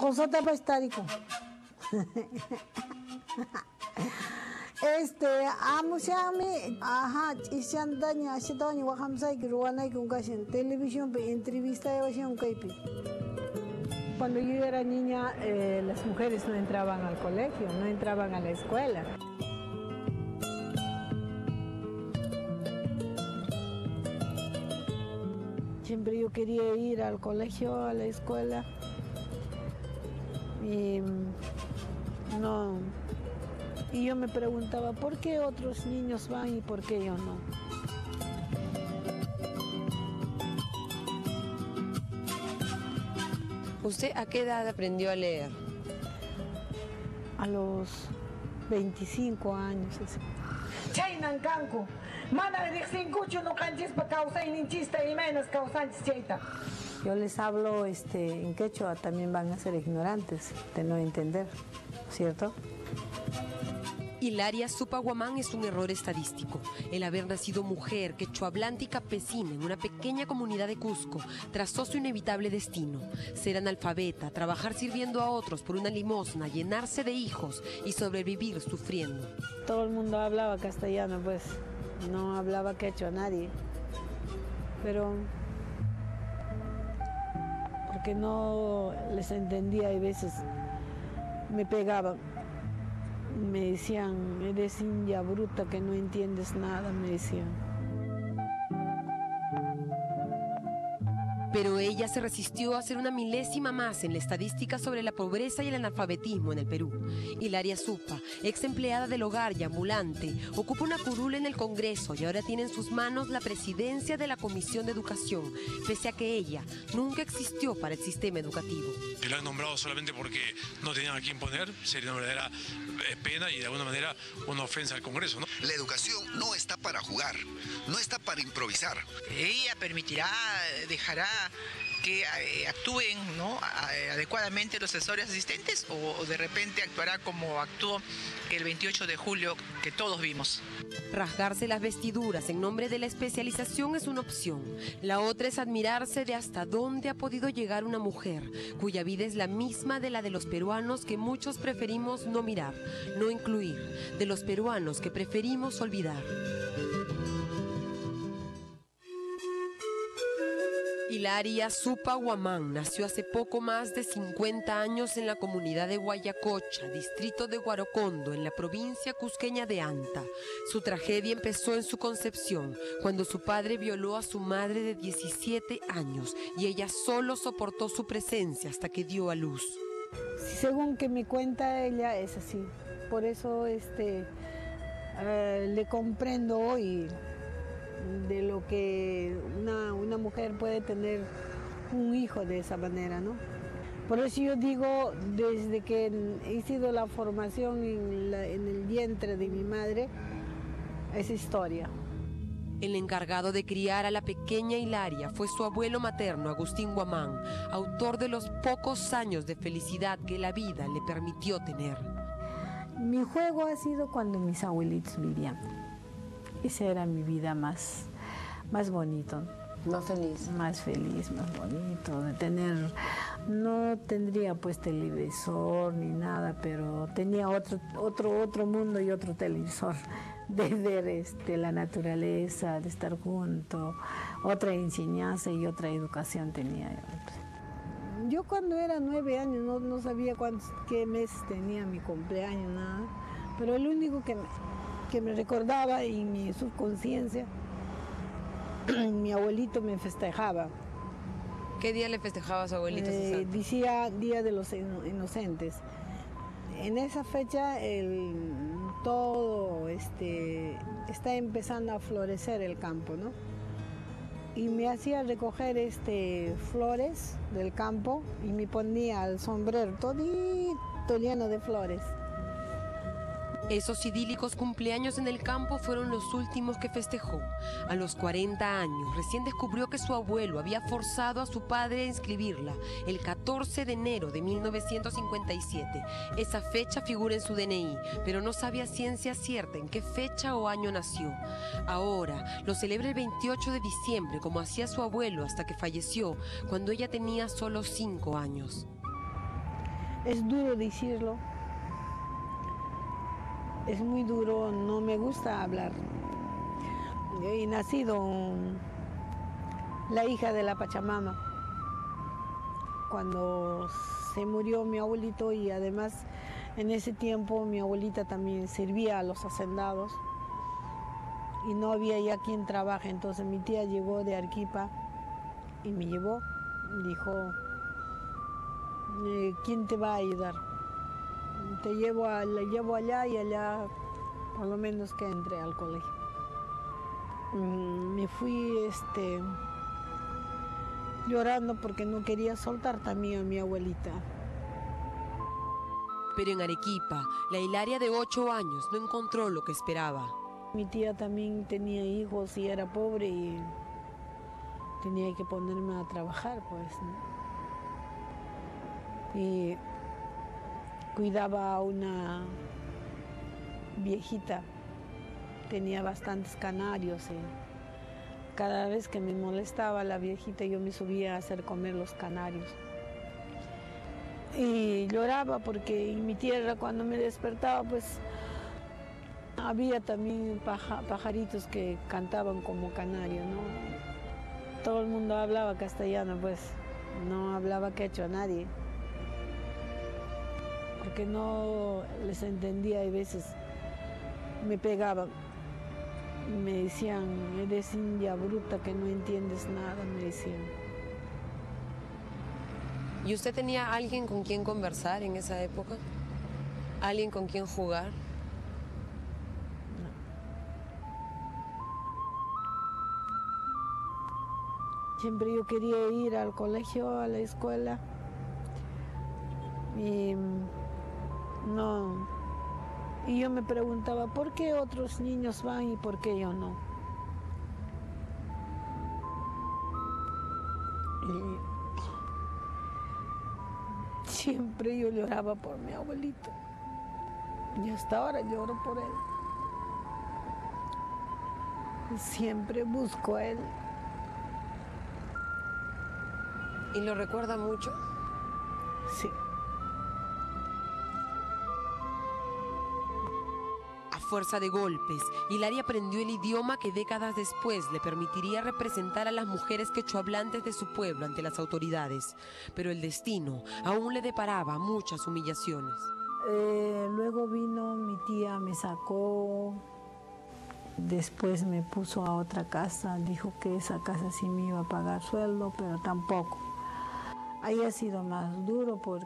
Josota Pastarico. Amusiami, isyandaña, ashitaña, wahamsay, ruanay con cashin, televisión, entrevista de evasión, kaipi. Cuando yo era niña, las mujeres no entraban al colegio, no entraban a la escuela. Siempre yo quería ir al colegio, a la escuela. Y yo me preguntaba, ¿por qué otros niños van y por qué yo no? ¿Usted a qué edad aprendió a leer? A los 25 años. Chaynan kanku, mana riqsinkuchu no kanchis pa kausayninchista y menos kausanchis chayta. Yo les hablo en quechua, también van a ser ignorantes de no entender, ¿cierto? Hilaria Supa Guamán es un error estadístico. El haber nacido mujer, quechohablante y campesina en una pequeña comunidad de Cusco trazó su inevitable destino. Ser analfabeta, trabajar sirviendo a otros por una limosna, llenarse de hijos y sobrevivir sufriendo. Todo el mundo hablaba castellano, pues no hablaba quechua nadie. Pero porque no les entendía y a veces me pegaban. Me decían, eres india bruta que no entiendes nada, me decían. Pero ella se resistió a ser una milésima más en la estadística sobre la pobreza y el analfabetismo en el Perú. Hilaria Supa, ex empleada del hogar y ambulante, ocupa una curul en el Congreso y ahora tiene en sus manos la presidencia de la Comisión de Educación, pese a que ella nunca existió para el sistema educativo. Que lo han nombrado solamente porque no tenían a quién poner, sería una verdadera pena y de alguna manera una ofensa al Congreso, ¿no? La educación no está para jugar, no está para improvisar. Ella permitirá, dejará que actúen, ¿no?, adecuadamente los asesores asistentes o de repente actuará como actuó el 28 de julio que todos vimos. Rasgarse las vestiduras en nombre de la especialización es una opción. La otra es admirarse de hasta dónde ha podido llegar una mujer, cuya vida es la misma de la de los peruanos que muchos preferimos no mirar, no incluir, de los peruanos que preferimos olvidar. Hilaria Supa Guamán nació hace poco más de 50 años en la comunidad de Guayacocha, distrito de Guarocondo, en la provincia cusqueña de Anta. Su tragedia empezó en su concepción, cuando su padre violó a su madre de 17 años y ella solo soportó su presencia hasta que dio a luz. Según que me cuenta ella, es así. Por eso le comprendo hoy de lo que una mujer puede tener un hijo de esa manera, ¿no? Por eso yo digo, desde que he sido la formación en el vientre de mi madre, es historia. El encargado de criar a la pequeña Hilaria fue su abuelo materno, Agustín Guamán, autor de los pocos años de felicidad que la vida le permitió tener. Mi juego ha sido cuando mis abuelitos vivían. Esa era mi vida más bonito. Más feliz. Más feliz, más bonito. De tener, no tendría pues televisor ni nada, pero tenía otro mundo y otro televisor. De ver la naturaleza, de estar juntos, otra enseñanza y otra educación tenía yo. Yo cuando era 9 años no sabía qué mes tenía mi cumpleaños, nada. Pero el único que me recordaba en mi subconsciencia, mi abuelito me festejaba. ¿Qué día le festejaba a su abuelito? Decía Día de los Inocentes. En esa fecha todo está empezando a florecer el campo, ¿no? Y me hacía recoger flores del campo y me ponía el sombrero todito lleno de flores. Esos idílicos cumpleaños en el campo fueron los últimos que festejó. A los 40 años, recién descubrió que su abuelo había forzado a su padre a inscribirla el 14 de enero de 1957. Esa fecha figura en su DNI, pero no sabe a ciencia cierta en qué fecha o año nació. Ahora lo celebra el 28 de diciembre, como hacía su abuelo hasta que falleció, cuando ella tenía solo 5 años. Es duro decirlo, es muy duro, no me gusta hablar. He nacido la hija de la Pachamama, cuando se murió mi abuelito, y además en ese tiempo mi abuelita también servía a los hacendados y no había ya quien trabaje, entonces mi tía llegó de Arequipa y me llevó, dijo, ¿quién te va a ayudar? Le llevo allá y allá por lo menos que entre al colegio. Me fui llorando porque no quería soltar también a mi abuelita. Pero en Arequipa, la Hilaria de 8 años no encontró lo que esperaba. Mi tía también tenía hijos y era pobre y tenía que ponerme a trabajar, pues, ¿no? Y cuidaba a una viejita, tenía bastantes canarios. Cada vez que me molestaba la viejita, yo me subía a hacer comer los canarios. Y lloraba porque en mi tierra, cuando me despertaba, pues había también pajaritos que cantaban como canario, ¿no? Todo el mundo hablaba castellano, pues no hablaba quechua nadie, porque no les entendía, y a veces me pegaban. Me decían, eres india bruta que no entiendes nada, me decían. ¿Y usted tenía alguien con quien conversar en esa época? ¿Alguien con quien jugar? Siempre yo quería ir al colegio, a la escuela, y no. Y yo me preguntaba, ¿por qué otros niños van y por qué yo no? Y siempre yo lloraba por mi abuelito. Y hasta ahora lloro por él. Y siempre busco a él. ¿Y lo recuerda mucho? Sí. A fuerza de golpes, Hilaria aprendió el idioma que décadas después le permitiría representar a las mujeres quechohablantes de su pueblo ante las autoridades. Pero el destino aún le deparaba muchas humillaciones. Luego vino mi tía, me sacó, después me puso a otra casa, dijo que esa casa sí me iba a pagar sueldo, pero tampoco. Ahí ha sido más duro porque